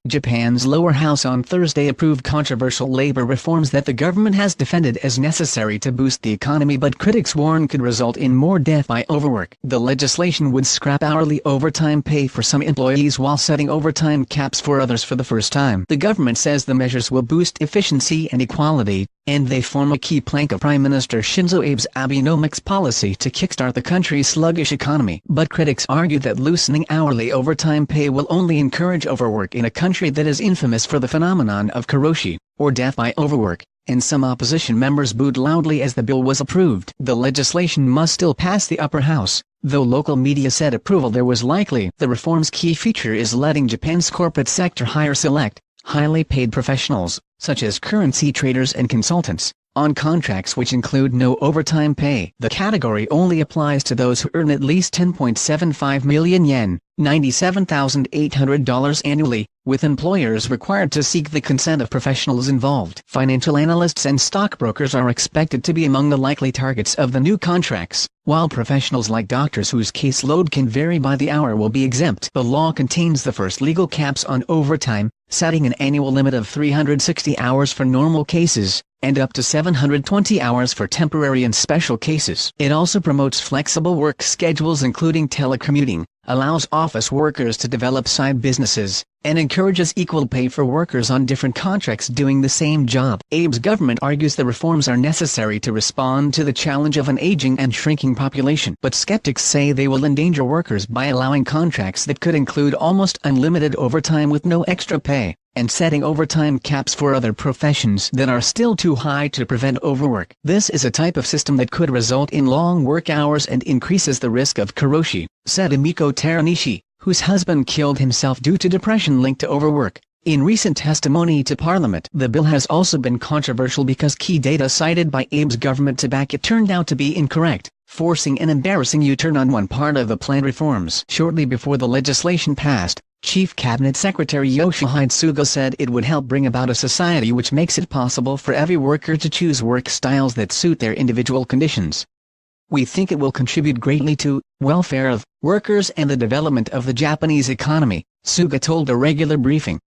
Japan's lower house on Thursday approved controversial labor reforms that the government has defended as necessary to boost the economy, but critics warn could result in more death by overwork. The legislation would scrap hourly overtime pay for some employees while setting overtime caps for others for the first time. The government says the measures will boost efficiency and equality, and they form a key plank of Prime Minister Shinzo Abe's Abenomics policy to kickstart the country's sluggish economy. But critics argue that loosening hourly overtime pay will only encourage overwork in a country that is infamous for the phenomenon of karoshi, or death by overwork, and some opposition members booed loudly as the bill was approved. The legislation must still pass the upper house, though local media said approval there was likely. The reform's key feature is letting Japan's corporate sector hire select, highly paid professionals, such as currency traders and consultants, on contracts which include no overtime pay. The category only applies to those who earn at least 10.75 million yen, $97,800 annually, with employers required to seek the consent of professionals involved. Financial analysts and stockbrokers are expected to be among the likely targets of the new contracts, while professionals like doctors whose caseload can vary by the hour will be exempt. The law contains the first legal caps on overtime, setting an annual limit of 360 hours for normal cases, and up to 720 hours for temporary and special cases. It also promotes flexible work schedules including telecommuting, allows office workers to develop side businesses, and encourages equal pay for workers on different contracts doing the same job. Abe's government argues the reforms are necessary to respond to the challenge of an aging and shrinking population. But skeptics say they will endanger workers by allowing contracts that could include almost unlimited overtime with no extra pay, and setting overtime caps for other professions that are still too high to prevent overwork. This is a type of system that could result in long work hours and increases the risk of karoshi, said Emiko Teranishi, whose husband killed himself due to depression linked to overwork, in recent testimony to Parliament. The bill has also been controversial because key data cited by Abe's government to back it turned out to be incorrect, forcing an embarrassing U-turn on one part of the planned reforms. Shortly before the legislation passed, Chief Cabinet Secretary Yoshihide Suga said it would help bring about a society which makes it possible for every worker to choose work styles that suit their individual conditions. We think it will contribute greatly to welfare of workers and the development of the Japanese economy, Suga told a regular briefing.